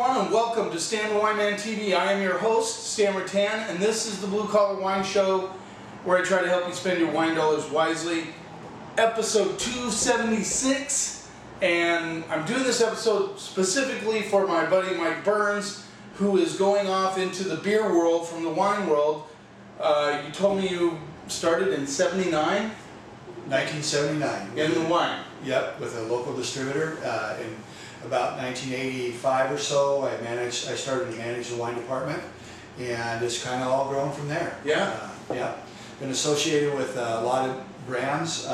everyone, and welcome to Stan the Wine Man TV. I am your host, Stan Rattan, and this is the Blue Collar Wine Show, where I try to help you spend your wine dollars wisely. Episode 276, and I'm doing this episode specifically for my buddy Mike Burns, who is going off into the beer world from the wine world. You told me you started in 79? 1979. In the wine? Yep, with a local distributor. In about 1985 or so, I started to manage the wine department, and it's kind of all grown from there. Yeah? Yeah. Been associated with a lot of brands,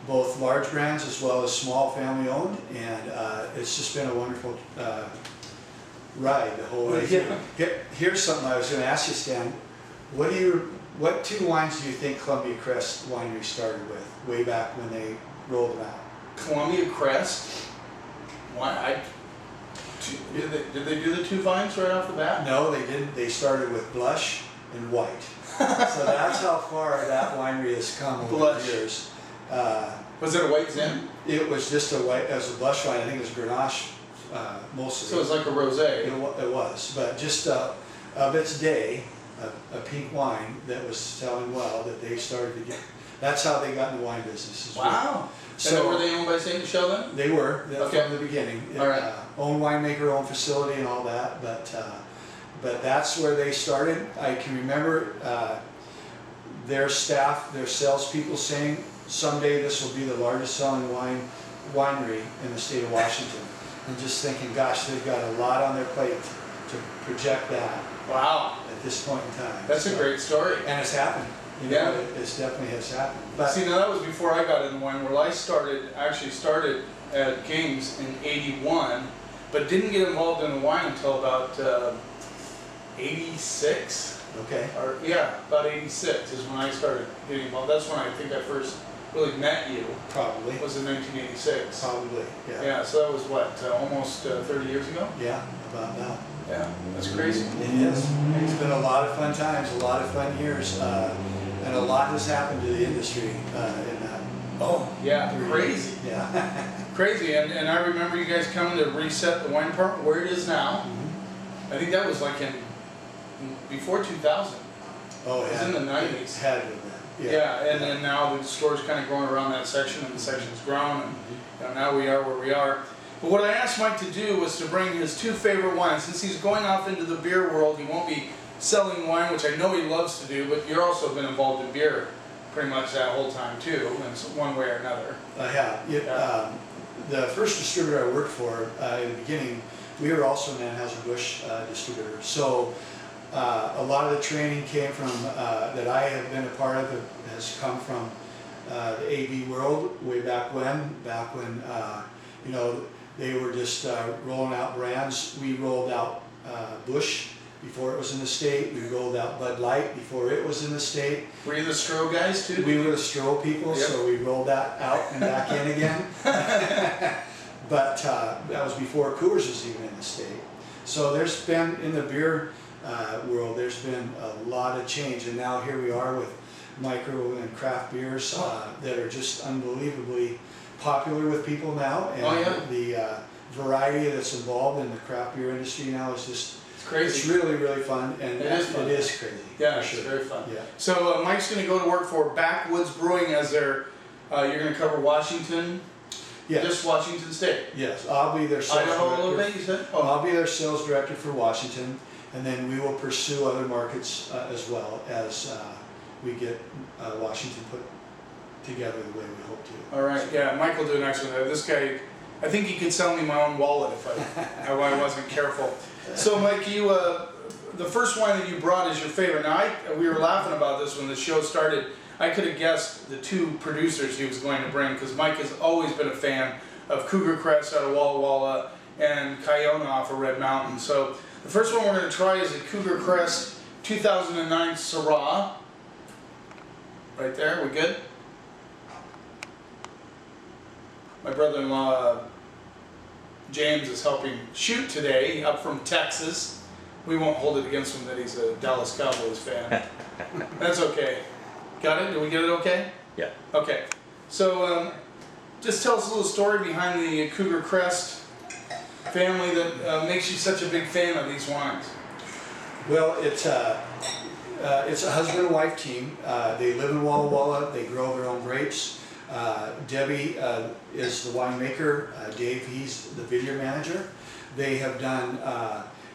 both large brands as well as small family owned, and it's just been a wonderful ride the whole way. Here's something I was going to ask you, Stan. What two wines do you think Columbia Crest Winery started with, way back when they rolled them out? Columbia Crest? Why? Did they do the two vines right off the bat? No, they didn't. They started with blush and white. So that's how far that winery has come over the years. Was it a white zin? It was just a white, as a blush wine. I think it was Grenache mostly. So it's like a rosé. It was, but just of its day, a pink wine that was selling well, that they started to get. That's how they got in the wine business. Wow. So were they owned by St. Michel then? They were, okay. From the beginning. All right. Own winemaker, own facility and all that, but that's where they started. I can remember their staff, their salespeople saying, someday this will be the largest selling winery in the state of Washington. And just thinking, gosh, they've got a lot on their plate to project that. Wow. At this point in time. That's a great story. And it's happened. You know, it definitely has happened. But see, now that was before I got in the wine world. I actually started at King's in '81, but didn't get involved in the wine until about '86. Okay. About '86 is when I started getting involved. That's when I think I first really met you. Probably. Was in 1986. Probably, yeah. Yeah, so that was what, almost 30 years ago? Yeah, about that. Yeah, that's crazy. It is. It's been a lot of fun times, a lot of fun years, and a lot has happened to the industry in that. Oh, yeah, crazy. Yeah. Crazy, and I remember you guys coming to reset the wine department where it is now. Mm-hmm. I think that was like before 2000. Oh, it was in the 90s. Had to have been. Yeah, and then now the store's kind of growing around that section, and the section's grown, and now we are where we are. But what I asked Mike to do was to bring his two favorite wines. Since he's going off into the beer world, he won't be selling wine, which I know he loves to do, but you're also been involved in beer pretty much that whole time too, in one way or another. I have. The first distributor I worked for, in the beginning, we were also an Anheuser-Busch distributor. So a lot of the training came from, that I have been a part of, has come from the AB world way back when, you know, they were just rolling out brands. We rolled out Busch before it was in the state. We rolled out Bud Light before it was in the state. Were you the Stroh guys too? We were the Stroh people, yep. So we rolled that out and back in again. But that was before Coors was even in the state. So there's been, in the beer world, there's been a lot of change. And now here we are with micro and craft beers that are just unbelievably popular with people now, and the variety that's involved in the craft beer industry now is just crazy. It's really, really fun, and it is crazy. Yeah, it's very fun. Yeah. So Mike's going to go to work for Backwoods Brewing as their. You're going to cover Washington. Yes. Just Washington State. Yes, I'll be their sales director. A little bit, you said? Oh. I'll be their sales director for Washington, and then we will pursue other markets as well as we get Washington put together the way we hope to. All right, yeah, Mike will do an excellent job. This guy, I think he could sell me my own wallet if I wasn't careful. So Mike, the first wine that you brought is your favorite. Now, we were laughing about this when the show started. I could have guessed the two producers he was going to bring, because Mike has always been a fan of Cougar Crest out of Walla Walla and Kiona off of Red Mountain. So the first one we're going to try is a Cougar Crest 2009 Syrah. Right there, we good? My brother-in-law James is helping shoot today, up from Texas. We won't hold it against him that he's a Dallas Cowboys fan. That's okay. Got it? Did we get it okay? Yeah. Okay. So just tell us a little story behind the Cougar Crest family that makes you such a big fan of these wines? Well, it's a husband and wife team. They live in Walla Walla. They grow their own grapes. Debbie is the winemaker. Dave, he's the vineyard manager. They have done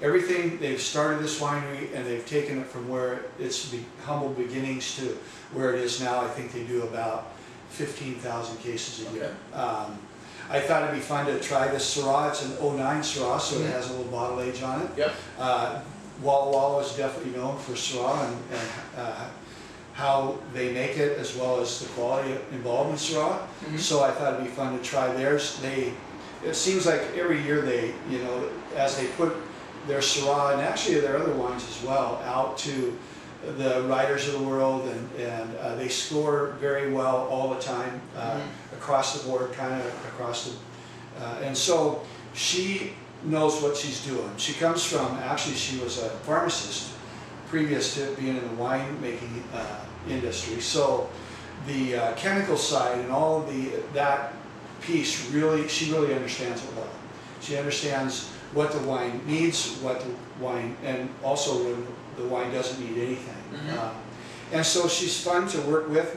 everything. They've started this winery and they've taken it from where it's humble beginnings to where it is now. I think they do about 15,000 cases a year. Okay. I thought it'd be fun to try this Syrah. It's an '09 Syrah, so it has a little bottle age on it. Yep. Walla Walla is definitely known for Syrah and how they make it, as well as the quality involved in Syrah. So I thought it'd be fun to try theirs. It seems like every year they, as they put their Syrah and actually their other wines as well out to the writers of the world, and they score very well all the time across the board, kind of across the, and so she knows what she's doing. She comes from, actually she was a pharmacist previous to being in the wine making industry. So the chemical side and all of that piece, she really understands it well. She understands what the wine needs, and also when the wine doesn't need anything. And so she's fun to work with.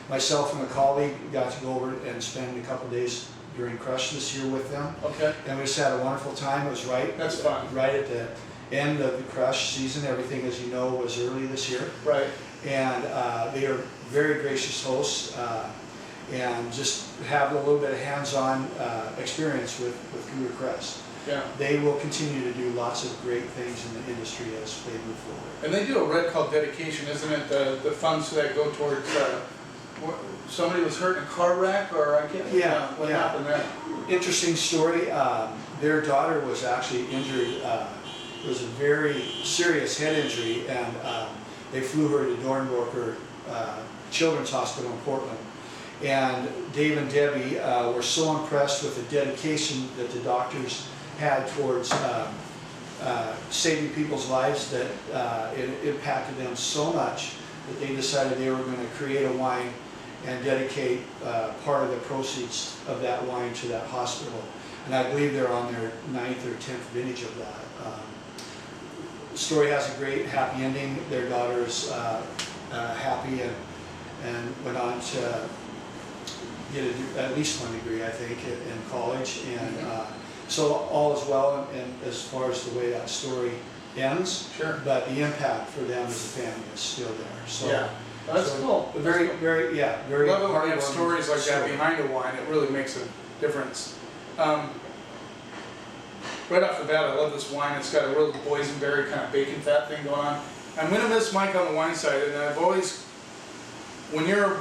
Myself and a colleague got to go over and spend a couple days during Crush this year with them. Okay. And we just had a wonderful time. It was That's fun. Right at the end of the Crush season. Everything, as you know, was early this year. Right. And they are very gracious hosts, and just have a little bit of hands-on experience with Cougar Crest. Yeah. They will continue to do lots of great things in the industry as they move forward. And they do a red called dedication, isn't it? The funds that go towards somebody was hurt in a car wreck, or I can't. What happened there? Interesting story. Their daughter was actually injured. It was a very serious head injury, and they flew her to Dornbroker Children's Hospital in Portland. And Dave and Debbie were so impressed with the dedication that the doctors had towards saving people's lives that it impacted them so much that they decided they were going to create a wine and dedicate part of the proceeds of that wine to that hospital. And I believe they're on their 9th or 10th vintage of that. The story has a great happy ending. Their daughter's happy and went on to get at least one degree, I think, in college. And so all is well, and as far as the way that story ends. Sure. But the impact for them as a family is still there. So, yeah, that's cool. Very, very, very. Love it when we have stories like that behind a wine. It really makes a difference. Right off the bat, I love this wine. It's got a real boysenberry kind of bacon fat thing going on. I'm going to miss Mike on the wine side, and I've always, when you're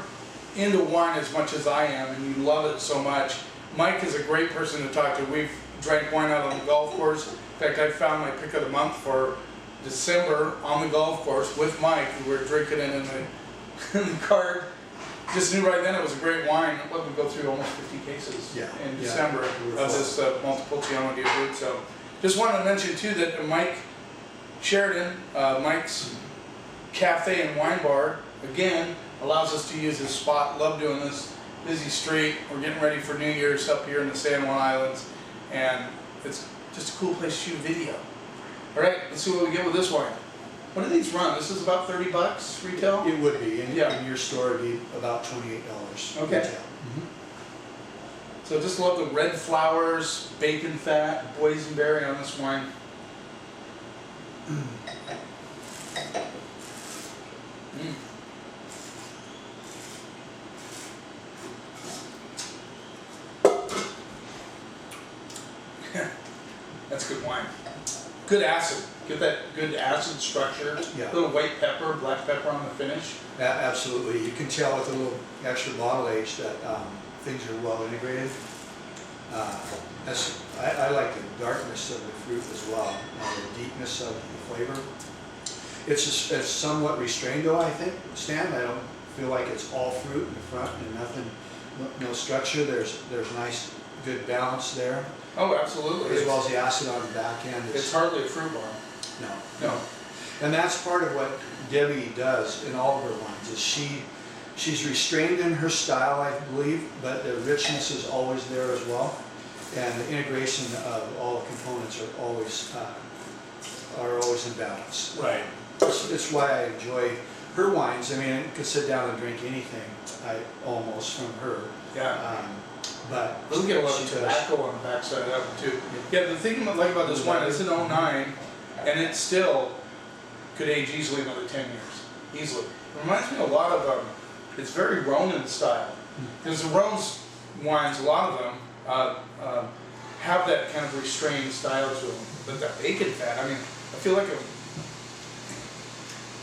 into wine as much as I am and you love it so much, Mike is a great person to talk to. We've drank wine out on the golf course. In fact, I found my pick of the month for December on the golf course with Mike. We were drinking it in the cart. Just knew right then it was a great wine. Let me go through almost 50 cases in December of this Montepulciano de Brut. So just wanted to mention too that Mike Sheridan, Mike's Cafe and Wine Bar, again, allows us to use his spot. Love doing this. Busy street. We're getting ready for New Year's up here in the San Juan Islands, and it's just a cool place to shoot video. All right, let's see what we get with this wine. What do these run? This is about $30 retail? It would be. In your store, it'd be about $28 okay. retail. So just love the red flowers, bacon fat, boysenberry on this wine. That's good wine. Good acid. Get that good acid structure. Yeah. A little white pepper, black pepper on the finish. Absolutely. You can tell with a little extra bottle age that things are well integrated. I like the darkness of the fruit as well, the deepness of the flavor. It's somewhat restrained though, I think, Stan. I don't feel like it's all fruit in the front and nothing, no structure. There's nice, good balance there. Oh, absolutely. As well as the acid on the back end. It's hardly a fruit bar. No. And that's part of what Debbie does in all of her wines. Is she's restrained in her style, I believe, but the richness is always there as well. and the integration of all the components are always in balance. Right. It's why I enjoy her wines. I mean, I could sit down and drink anything, almost from her. Yeah. But We'll get a lot of she does. tobacco on the backside of that one too. Yeah, the thing I like about this wine, it's an 09, and it still could age easily another 10 years. Easily. It reminds me a lot of, it's very Ronin style. Because the Rhone's wines, a lot of them, have that kind of restrained style to them. But that bacon fat, I mean, I feel like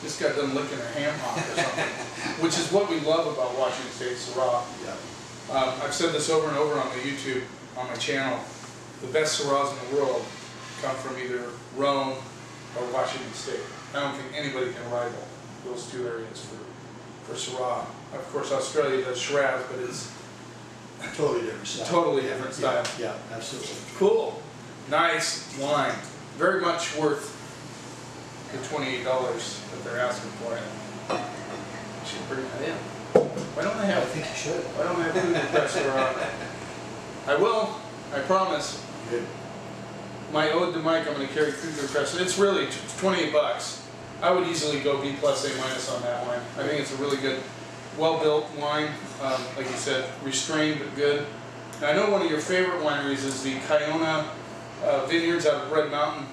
this got done licking a ham hock or something, which is what we love about Washington State Syrah. Yeah. I've said this over and over on the YouTube, on my channel. The best Syrahs in the world come from either Rhone or Washington State. I don't think anybody can rival those two areas for Syrah. Of course, Australia does Shiraz, but it's Totally different style. totally different style. Yeah, absolutely. Cool. Nice wine. Very much worth the $28 that they're asking for it. Should bring that in. Why don't I I have think you should. Why don't I have food compressor on? I will, I promise. Good. My ode to Mike, I'm going to carry food compressor. It's really 28 bucks. I would easily go B plus A minus on that wine. I think it's a really good, well-built wine. Like you said, restrained but good. Now, I know one of your favorite wineries is the Kiona Vineyards out of Red Mountain,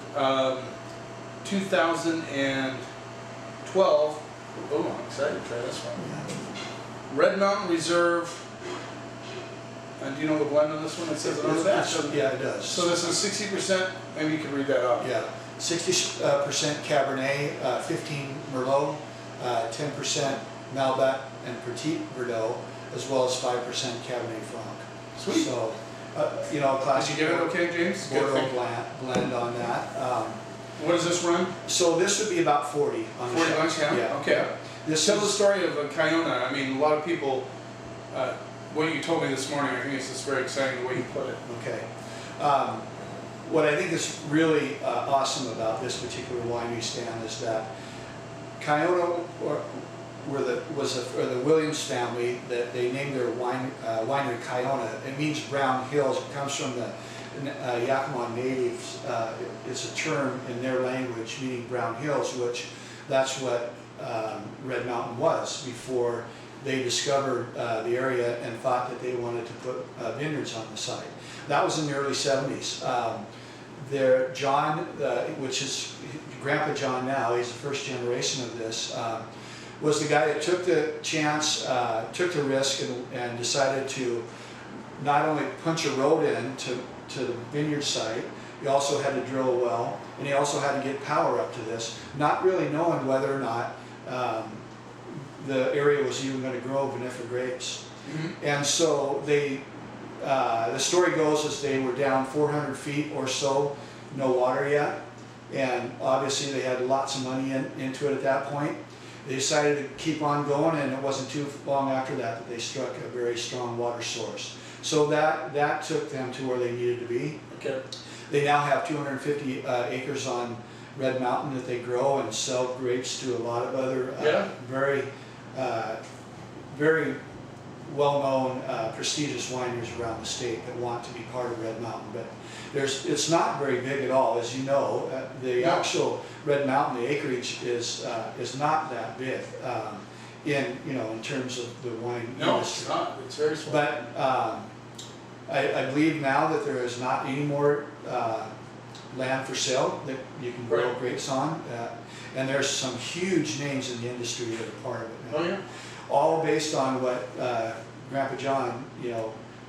2012. Oh, I'm excited to try this one. Red Mountain Reserve. And do you know the blend on this one? It says it on the back. Yeah, it does. So this is 60%. Maybe you could read that off. Yeah, 60% Cabernet, 15 Merlot, 10% Malbec and Petit Verdot, as well as 5% Cabernet Franc. Sweet. So, you know, classic. Did you give it okay, James? Good Bordeaux thing. blend on that. What does this run? So this would be about 40 on the 40 shelf. bucks, yeah? Okay. This Tell the is, story of Kiona. I mean, a lot of people, what you told me this morning, I think it's just very exciting the way you put it. okay. What I think is really awesome about this particular winery stand is that Kiona was the Williams family, that they named their winery Kiona. It means brown hills. It comes from the Yakima natives. It's a term in their language meaning brown hills, which that's what Red Mountain was before they discovered the area and thought that they wanted to put vineyards on the site. That was in the early 70s. John, which is Grandpa John now, he's the first generation of this, was the guy that took the chance, took the risk, and decided to not only punch a road in to the vineyard site, he also had to drill a well, and he also had to get power up to this, not really knowing whether or not the area was even going to grow vinifera grapes. Mm-hmm. And so they, the story goes as they were down 400 feet or so, no water yet, and obviously they had lots of money into it at that point. They decided to keep on going, and it wasn't too long after that that they struck a very strong water source. So that took them to where they needed to be. Okay. They now have 250 acres on Red Mountain that they grow and sell grapes to a lot of other very well-known prestigious wineries around the state that want to be part of Red Mountain. But it's not very big at all, as you know. The actual Red Mountain, the acreage is not that big in terms of the wine No, industry. it's not. It's very small. But I believe now that there is not any more land for sale that you can grow Right. grapes on, and there's some huge names in the industry that are part of it now. Oh yeah. All based on what Grandpa John, Yeah,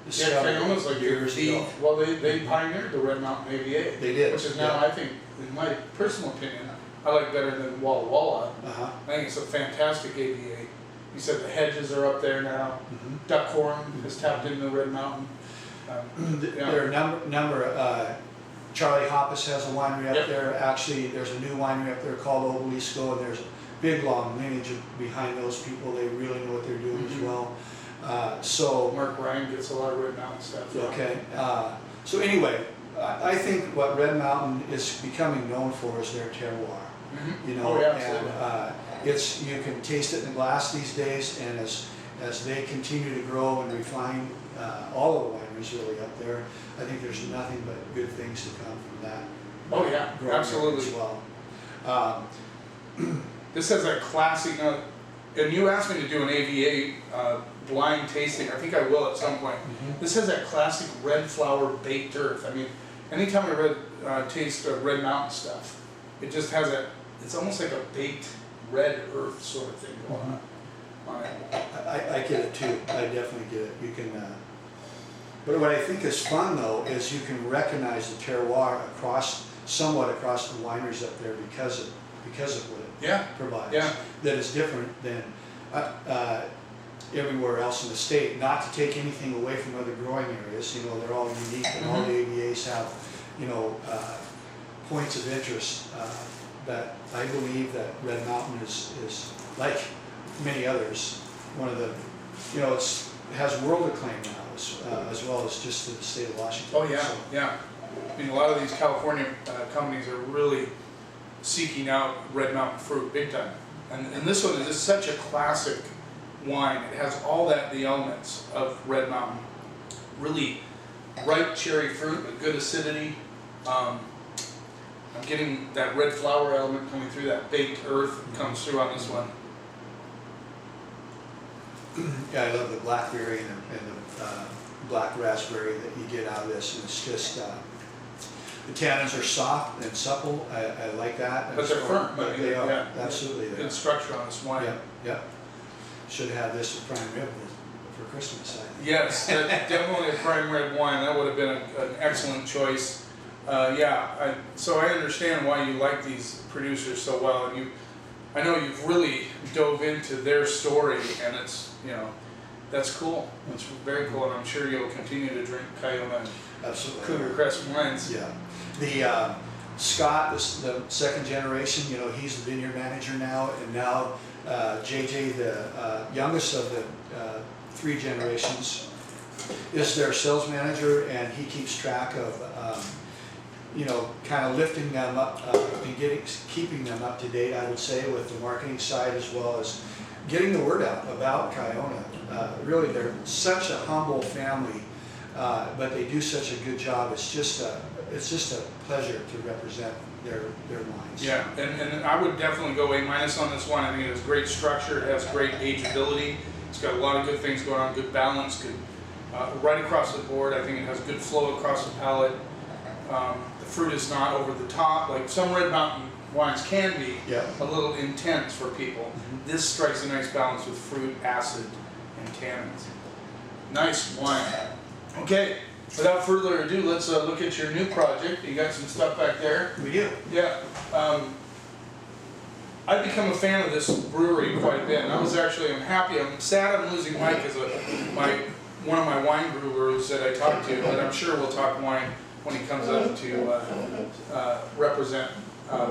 discovered Kiona's like your years ago. well, they pioneered the Red Mountain AVA. They did, Which is now, yeah. I think, in my personal opinion, I like better than Walla Walla. Uh-huh. I think it's a fantastic AVA. You said the hedges are up there now. Mhm. Duckhorn has tapped into Red Mountain. There are a number. Charlie Hoppus has a winery up Yep. there. Actually, there's a new winery up there called Obelisco, and there's a big long lineage behind those people. They really know what they're doing as well. So Mark Ryan gets a lot of Red Mountain stuff. okay. So anyway, I think what Red Mountain is becoming known for is their terroir. Mhm. You know, Oh, yeah, and absolutely. you can taste it in the glass these days, and as they continue to grow and refine all of the wineries really up there, I think there's nothing but good things to come from that. Oh yeah, growing area absolutely. as well. This has a classic note, and you asked me to do an AVA blind tasting. I think I will at some point. This has that classic red flower baked earth. I mean, anytime I taste Red Mountain stuff, it just has it's almost like a baked red earth sort of thing going on it. I get it too. I definitely get it. You can. But what I think is fun though is you can recognize the terroir somewhat across the wineries up there because of what it provides. Yeah. That is different than everywhere else in the state. Not to take anything away from other growing areas. You know, they're all unique, and all the AVAs have, you know, points of interest. But I believe that Red Mountain is like many others, one of the, you know, it has world acclaim now as well as just the state of Washington. Oh yeah, yeah. I mean, a lot of these California companies are really seeking out Red Mountain fruit big time. And this one is just such a classic wine. It has all the elements of Red Mountain. Really ripe cherry fruit with good acidity. I'm getting that red flower element coming through, that baked earth comes through on this one. Yeah, I love the blackberry and the black raspberry that you get out of this. And it's just, the tannins are soft and supple. I like that. But they're firm. But they are, absolutely. Good structure on this wine. Yeah, yeah. Should have this for prime rib for Christmas. Yes, definitely a prime red wine. That would have been an excellent choice. So I understand why you like these producers so well, and I know you've really dove into their story, and it's, you know, that's cool. It's very cool, and I'm sure you'll continue to drink Kiona and Absolutely. Cougar Crest wines. Yeah. The Scott, the second generation, you know, he's the vineyard manager now, and now JJ, the youngest of the three generations, is their sales manager, and he keeps track of you know, kind of lifting them up and keeping them up to date, I would say, with the marketing side, as well as getting the word out about Kiona. Really, they're such a humble family, but they do such a good job. It's just a pleasure to represent their wines. Yeah, and I would definitely go A- on this one. I think it has great structure, it has great ageability, it's got a lot of good things going on, good balance, good right across the board. I think it has good flow across the palate. The fruit is not over the top, like some Red Mountain wines can be, a little intense for people. This strikes a nice balance with fruit, acid, and tannins. Nice wine. Okay, without further ado, let's look at your new project. You got some stuff back there. We do. Yeah. I've become a fan of this brewery quite a bit, and I'm sad I'm losing Mike as one of my wine brewers that I talked to, but I'm sure we'll talk wine when he comes up to represent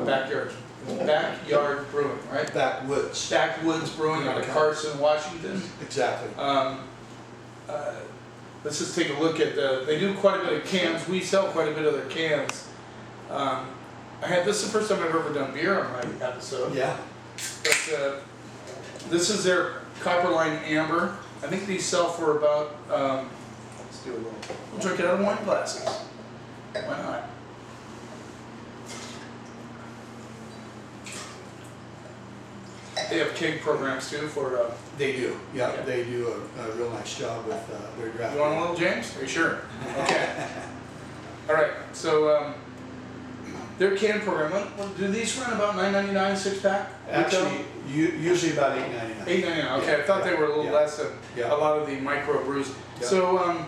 Backyard Brewing, right? Backwoods Brewing out of Carson, Washington. Exactly. Let's just take a look at they do quite a bit of cans. We sell quite a bit of their cans. This is the first time I've ever done beer on my episode. Yeah. But this is their Copperline Amber. I think these sell for about, let's do a little, we'll drink it out of wine glasses. Why not? They have keg programs too for. They do. Yeah, they do a real nice job with their draft. You want a little, James? Are you sure? Okay. All right. So their can program. Do these run about $9.99 6-pack? Actually, usually about $8.99. $8.99. Okay, I thought they were a little less than a lot of the micro brews. Yeah. So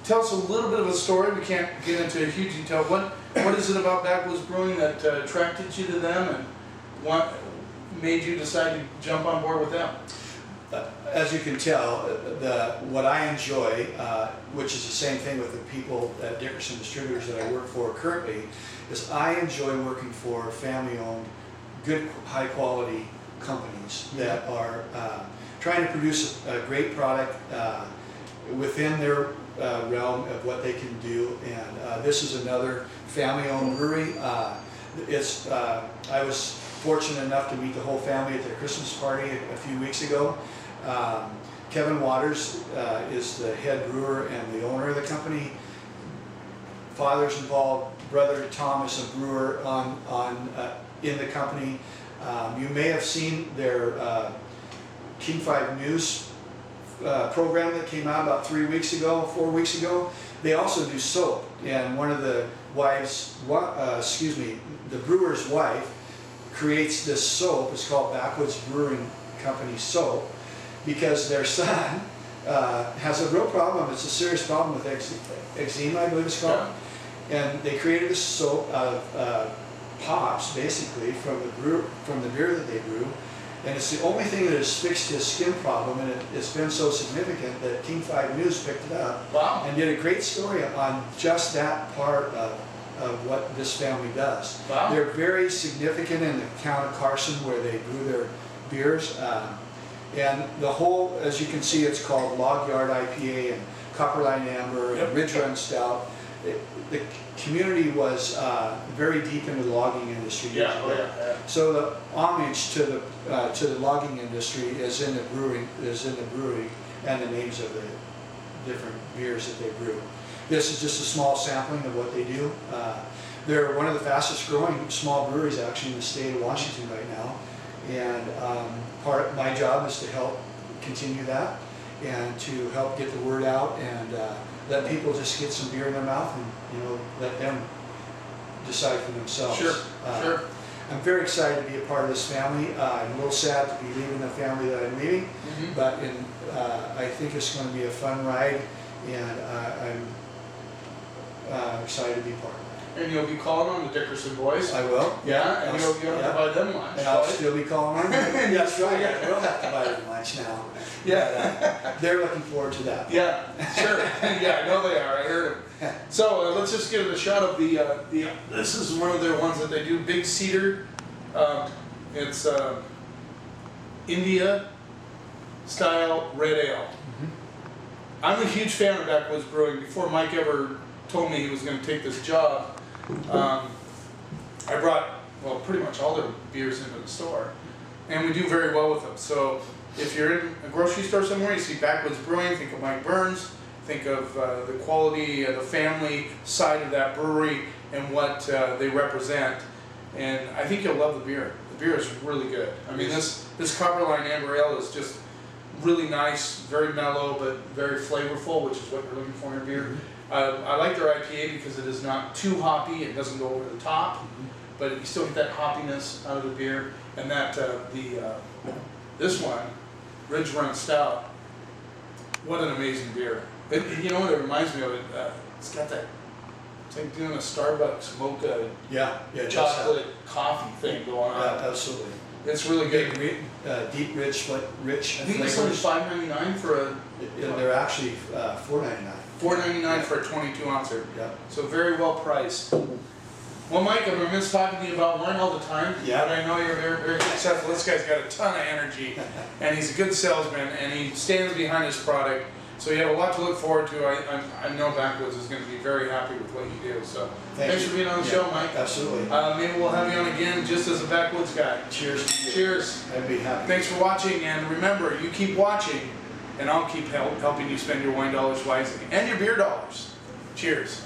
tell us a little bit of a story. We can't get into a huge detail. What is it about Backwoods Brewing that attracted you to them, and what made you decide to jump on board with them? As you can tell, what I enjoy, which is the same thing with the people at Dickerson Distributors that I work for currently, is I enjoy working for family-owned, good, high-quality companies that are trying to produce a great product within their realm of what they can do. And this is another family-owned brewery. I was fortunate enough to meet the whole family at their Christmas party a few weeks ago. Kevin Waters is the head brewer and the owner of the company. Father's involved, brother Thomas, a brewer in the company. You may have seen their King 5 News program that came out about 4 weeks ago. They also do soap, and one of the wives, the brewer's wife, creates this soap. It's called Backwoods Brewing Company soap, because their son has a real problem. It's a serious problem with eczema, I believe it's called. Yeah. And they created this soap out of hops, basically, from the beer that they brew. And it's the only thing that has fixed his skin problem, and it's been so significant that King 5 News picked it up. Wow. And did a great story on just that part of what this family does. Wow. They're very significant in the town of Carson, where they brew their beers. And the whole, as you can see, it's called Log Yard IPA and Copperline Amber and Yep. Ridge Run Stout. The community was very deep into the logging industry. Yeah, oh yeah. So the homage to the logging industry is in the brewery, and the names of the different beers that they brew. This is just a small sampling of what they do. They're one of the fastest growing small breweries actually in the state of Washington right now. And part of my job is to help continue that and to help get the word out and let people just get some beer in their mouth and let them decide for themselves. Sure, sure. I'm very excited to be a part of this family. I'm a little sad to be leaving the family that I'm leaving, but I think it's going to be a fun ride, and I'm excited to be part of it. And you'll be calling on the Dickerson boys. I will. Yeah, and you'll have to buy them lunch. And I'll right? still be calling on them. That's right. I will have to buy them lunch now. Yeah. But, they're looking forward to that. Yeah, sure. Yeah, I know they are. I heard them. So let's just give it a shot of the. This is one of their ones that they do. Big Cedar. It's India style red ale. I'm a huge fan of Backwoods Brewing. Before Mike ever told me he was going to take this job, I brought pretty much all their beers into the store, and we do very well with them. So if you're in a grocery store somewhere, you see Backwoods Brewing, think of Mike Burns, think of the quality, the family side of that brewery and what they represent, and I think you'll love the beer. The beer is really good. I mean, this Copperline Amber Ale is just really nice, very mellow, but very flavorful, which is what you're looking for in a beer. I like their IPA because it is not too hoppy, it doesn't go over the top, but you still get that hoppiness out of the beer, and that this one, Ridge Run Stout, what an amazing beer. You know what it reminds me of? It's got that, it's like doing a Starbucks mocha chocolate coffee thing going on. Yeah, absolutely. It's really good. Deep, rich. I think this one's $5.99 for a. They're actually $4.99. $4.99 for a 22 ouncer. Yeah. So very well priced. Well, Mike, I'm gonna miss talking to you about wine all the time. Yeah. But I know you're very, very successful. This guy's got a ton of energy, and he's a good salesman, and he stands behind his product. So you have a lot to look forward to. I know Backwoods is going to be very happy with what you do. So thanks for being on the show, Mike. Absolutely. Maybe we'll have you on again just as a Backwoods guy. Cheers to you. Cheers. I'd be happy. Thanks for watching, and remember, you keep watching, and I'll keep helping you spend your wine dollars wisely and your beer dollars. Cheers.